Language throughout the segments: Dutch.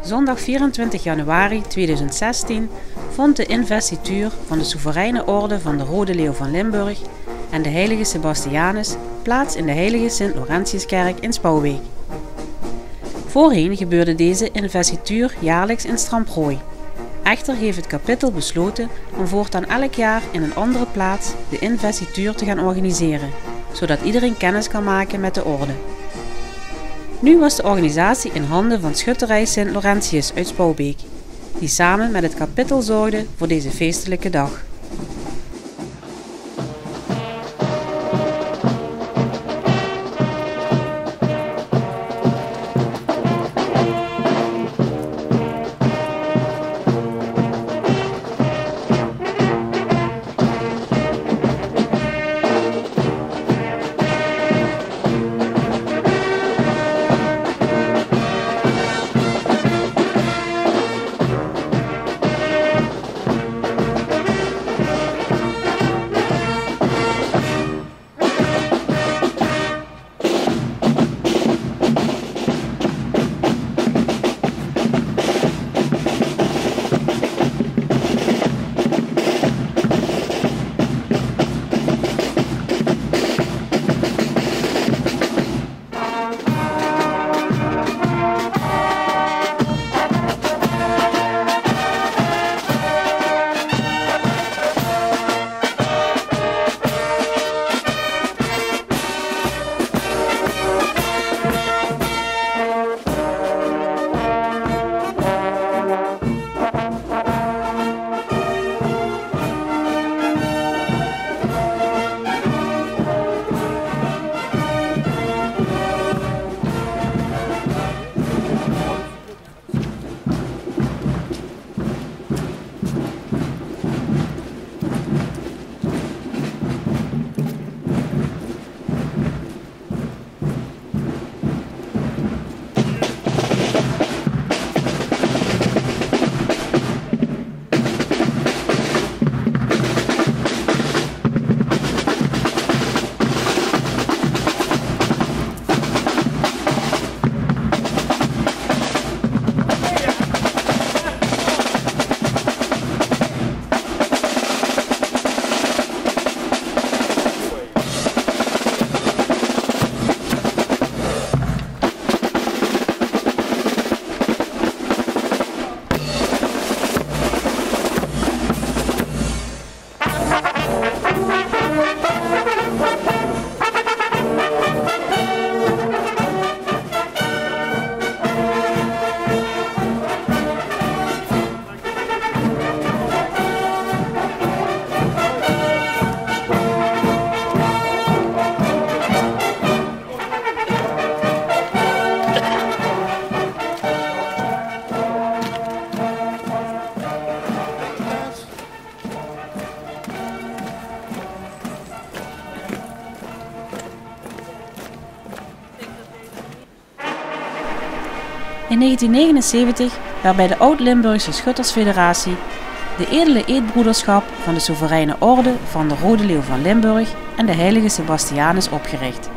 Zondag 24 januari 2016 vond de investituur van de Soevereine Orde van de Rode Leeuw van Limburg en de heilige Sebastianus plaats in de heilige Sint-Laurentiuskerk in Spouwbeek. Voorheen gebeurde deze investituur jaarlijks in Stramprooi. Echter heeft het kapittel besloten om voortaan elk jaar in een andere plaats de investituur te gaan organiseren, zodat iedereen kennis kan maken met de orde. Nu was de organisatie in handen van Schutterij Sint-Laurentius uit Spouwbeek, die samen met het kapittel zorgde voor deze feestelijke dag. In 1979 werd bij de Oud-Limburgse Schuttersfederatie de edele eedbroederschap van de Soevereine Orde van de Rode Leeuw van Limburg en de heilige Sebastianus opgericht.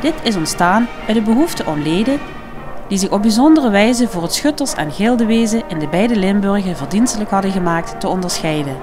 Dit is ontstaan uit de behoefte om leden die zich op bijzondere wijze voor het schutters- en gildewezen in de beide Limburgen verdienstelijk hadden gemaakt te onderscheiden.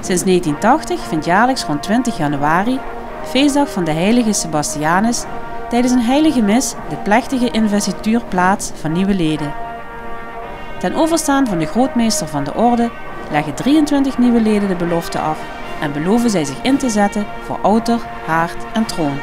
Sinds 1980 vindt jaarlijks rond 20 januari, feestdag van de heilige Sebastianus, tijdens een heilige mis de plechtige investituur plaats van nieuwe leden. Ten overstaan van de grootmeester van de orde leggen 23 nieuwe leden de belofte af en beloven zij zich in te zetten voor outer, haard en troon.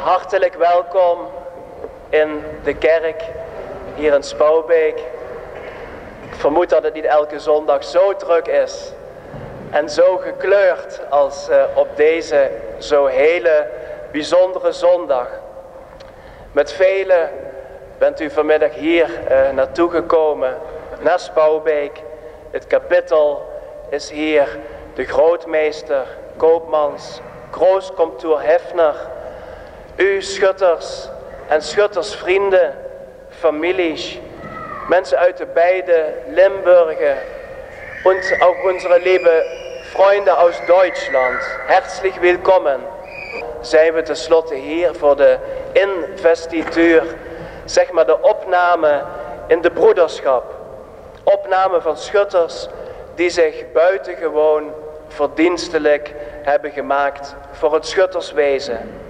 Hartelijk welkom in de kerk hier in Spouwbeek. Ik vermoed dat het niet elke zondag zo druk is En zo gekleurd als op deze zo hele bijzondere zondag. Met velen bent u vanmiddag hier naartoe gekomen, naar Spouwbeek. Het kapittel is hier, de grootmeester, Koopmans, Grooskomtoer Hefner, u schutters en schuttersvrienden, families, mensen uit de beide Limburgen und auch unsere liebe Freunde aus Deutschland. Herzlich willkommen. Zijn we tenslotte hier voor de investituur, zeg maar de opname in de broederschap. Opname van schutters die zich buitengewoon verdienstelijk hebben gemaakt voor het schutterswezen.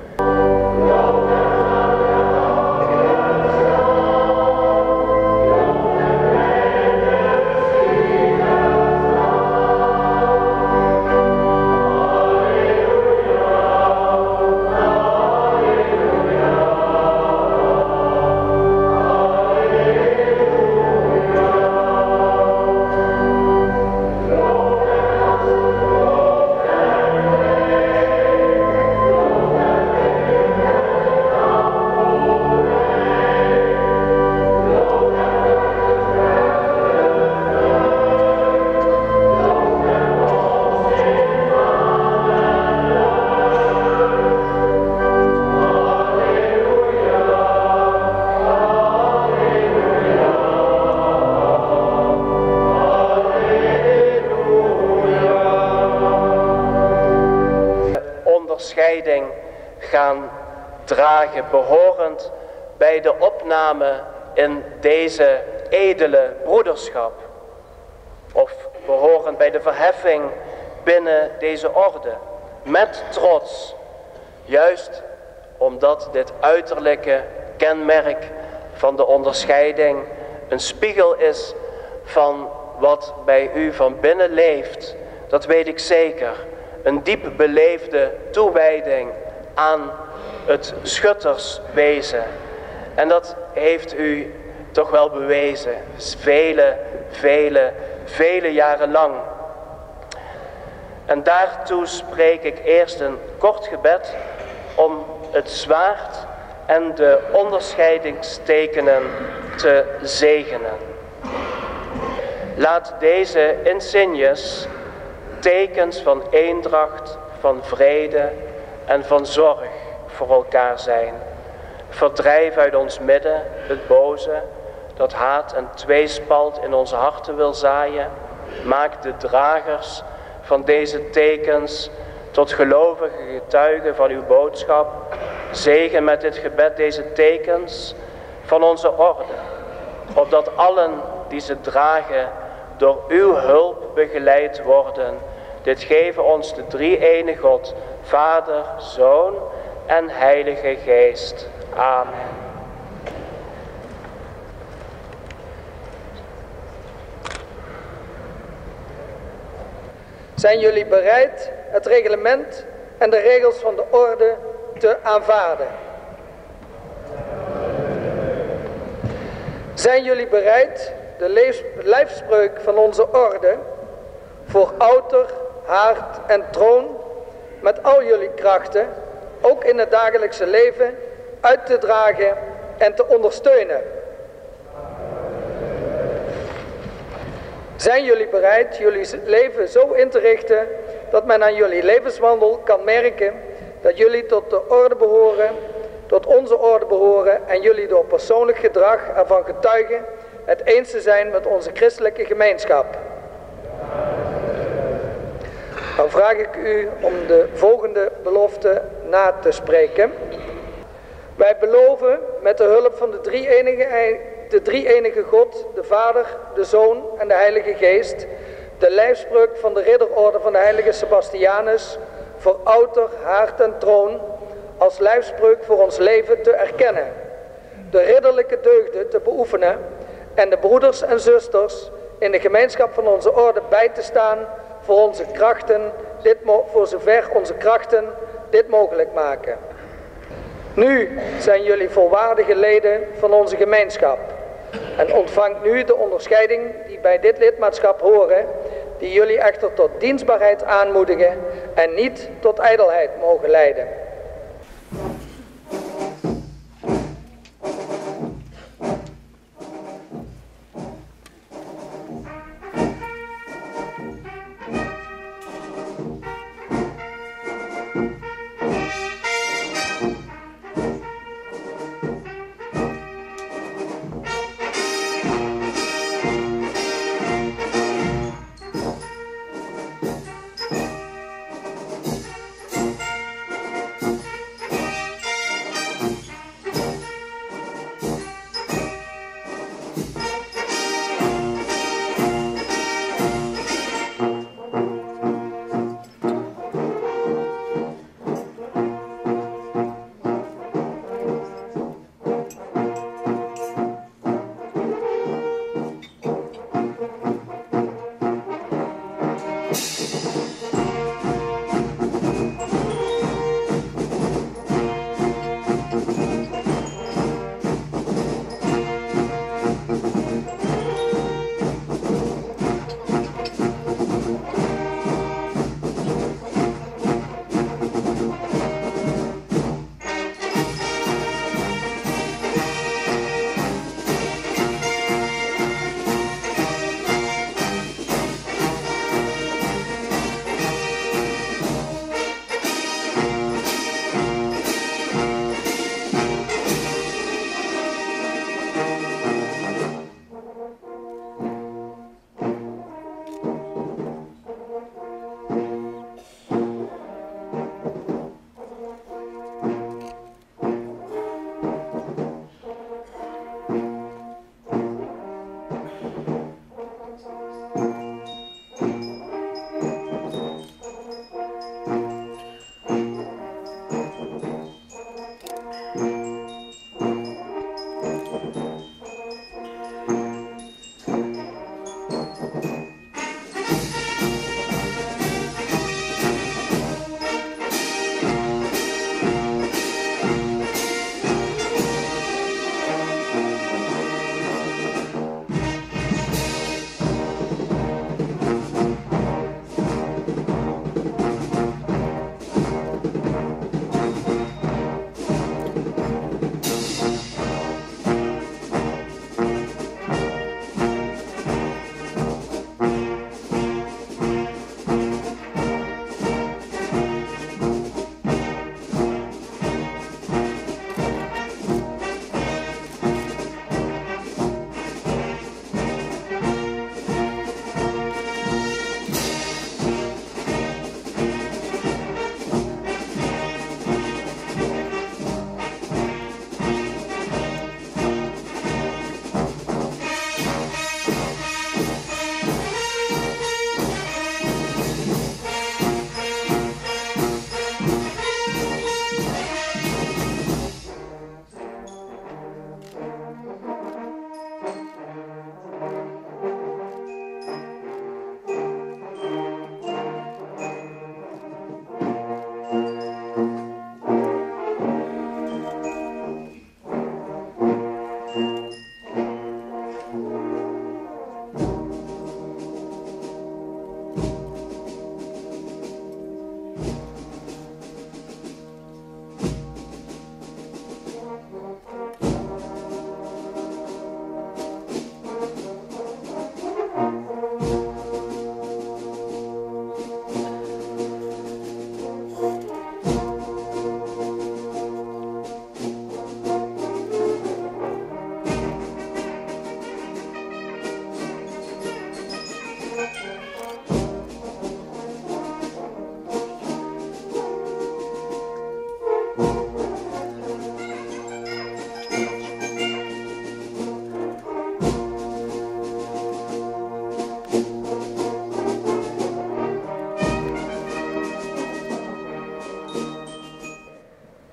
Gaan dragen, behorend bij de opname in deze edele broederschap. Of behorend bij de verheffing binnen deze orde. Met trots. Juist omdat dit uiterlijke kenmerk van de onderscheiding een spiegel is van wat bij u van binnen leeft. Dat weet ik zeker. Een diep beleefde toewijding aan het schutterswezen. En dat heeft u toch wel bewezen. Vele jaren lang. En daartoe spreek ik eerst een kort gebed om het zwaard en de onderscheidingstekenen te zegenen. Laat deze insignes tekens van eendracht, van vrede en van zorg voor elkaar zijn. Verdrijf uit ons midden het boze, dat haat en tweespalt in onze harten wil zaaien. Maak de dragers van deze tekens tot gelovige getuigen van uw boodschap. Zegen met dit gebed deze tekens van onze orde, opdat allen die ze dragen door uw hulp begeleid worden. Dit geven ons de drie-ene God, Vader, Zoon en Heilige Geest. Amen. Zijn jullie bereid het reglement en de regels van de orde te aanvaarden? Zijn jullie bereid de lijfspreuk van onze orde voor outer, haard en troon met al jullie krachten, ook in het dagelijkse leven, uit te dragen en te ondersteunen? Zijn jullie bereid jullie leven zo in te richten dat men aan jullie levenswandel kan merken dat jullie tot de orde behoren, tot onze orde behoren en jullie door persoonlijk gedrag ervan getuigen het eens te zijn met onze christelijke gemeenschap? Dan vraag ik u om de volgende belofte na te spreken. Wij beloven met de hulp van de drie-enige God, de Vader, de Zoon en de Heilige Geest, de lijfspreuk van de ridderorde van de heilige Sebastianus voor outer, haard en troon als lijfspreuk voor ons leven te erkennen, de ridderlijke deugden te beoefenen en de broeders en zusters in de gemeenschap van onze orde bij te staan voor onze krachten, voor zover onze krachten dit mogelijk maken. Nu zijn jullie volwaardige leden van onze gemeenschap en ontvangt nu de onderscheiding die bij dit lidmaatschap horen, die jullie echter tot dienstbaarheid aanmoedigen en niet tot ijdelheid mogen leiden.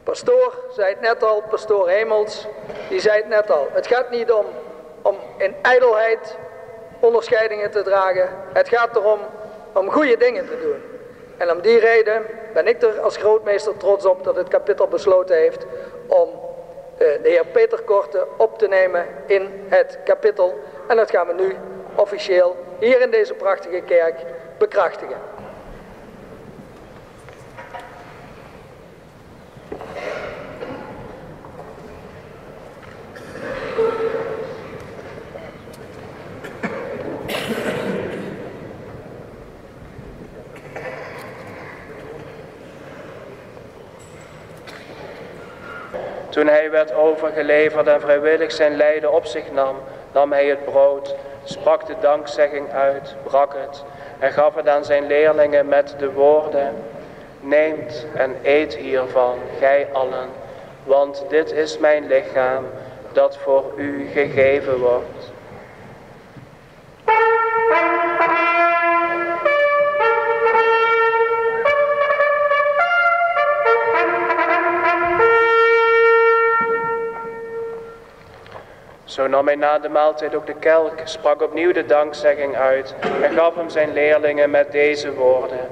Pastoor zei het net al, pastoor Hemels, die zei het net al. Het gaat niet om in ijdelheid onderscheidingen te dragen. Het gaat erom om goede dingen te doen. En om die reden ben ik er als grootmeester trots op dat het kapittel besloten heeft om de heer Peter Korte op te nemen in het kapittel. En dat gaan we nu officieel hier in deze prachtige kerk bekrachtigen. Toen hij werd overgeleverd en vrijwillig zijn lijden op zich nam, nam hij het brood, sprak de dankzegging uit, brak het en gaf het aan zijn leerlingen met de woorden: neemt en eet hiervan, gij allen, want dit is mijn lichaam dat voor u gegeven wordt. Zo nam hij na de maaltijd ook de kelk, sprak opnieuw de dankzegging uit en gaf hem zijn leerlingen met deze woorden: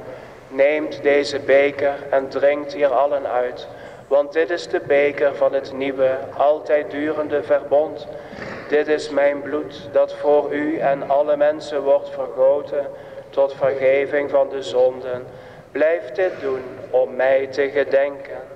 neemt deze beker en drinkt hier allen uit, want dit is de beker van het nieuwe, altijd durende verbond. Dit is mijn bloed dat voor u en alle mensen wordt vergoten tot vergeving van de zonden. Blijf dit doen om mij te gedenken.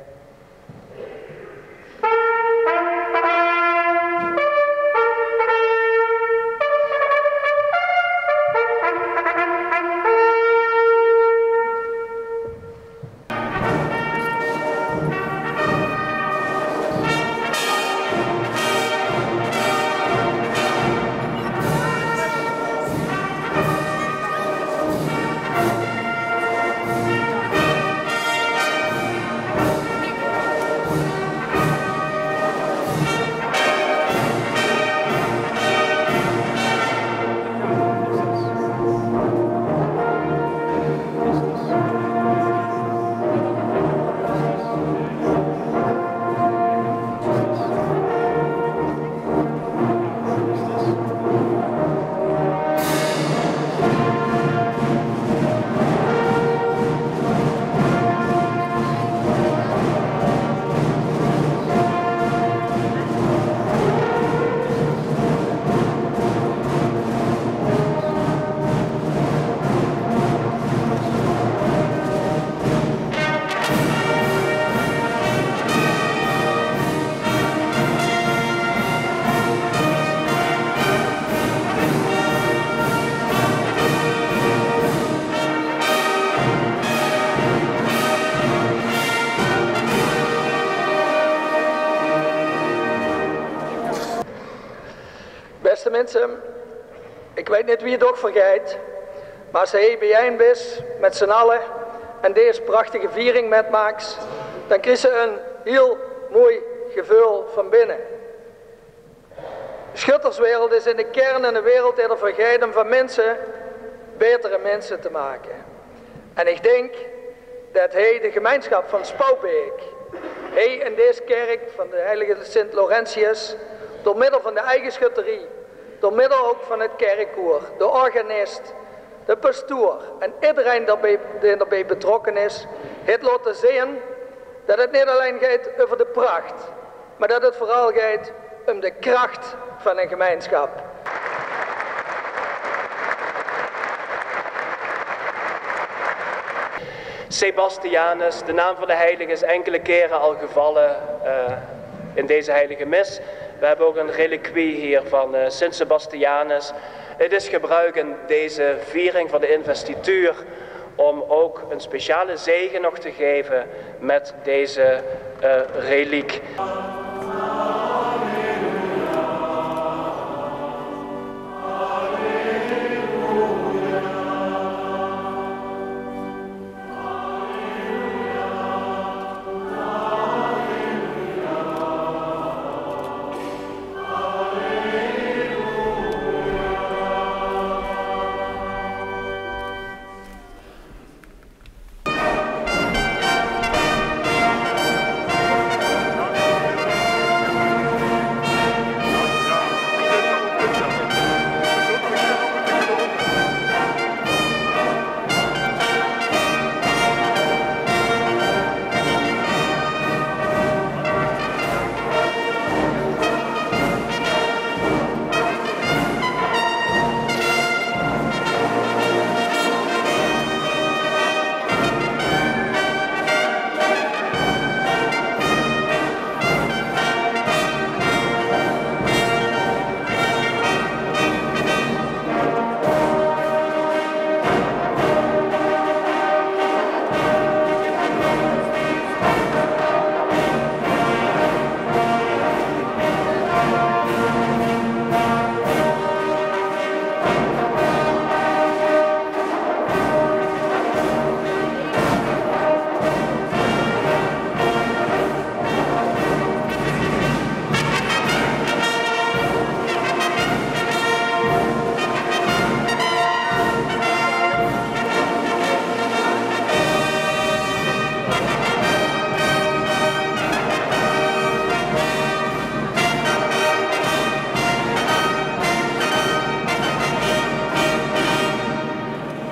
Beste mensen, ik weet niet wie het ook vergeet, maar als je bijeen bent met z'n allen en deze prachtige viering metmaakt, dan krijg je een heel mooi gevoel van binnen. De schutterswereld is in de kern een wereld die ervoor gaat om van mensen betere mensen te maken. En ik denk dat hij de gemeenschap van Spouwbeek, hij in deze kerk van de heilige Sint Laurentius, door middel van de eigen schutterie, door middel ook van het kerkkoor, de organist, de pastoor en iedereen die erbij betrokken is, het laten zien dat het niet alleen gaat over de pracht, maar dat het vooral gaat om de kracht van een gemeenschap. Sebastianus, de naam van de heilige, is enkele keren al gevallen in deze heilige mis. We hebben ook een reliquie hier van Sint Sebastianus. Het is gebruik in deze viering van de investituur om ook een speciale zegen nog te geven met deze reliek.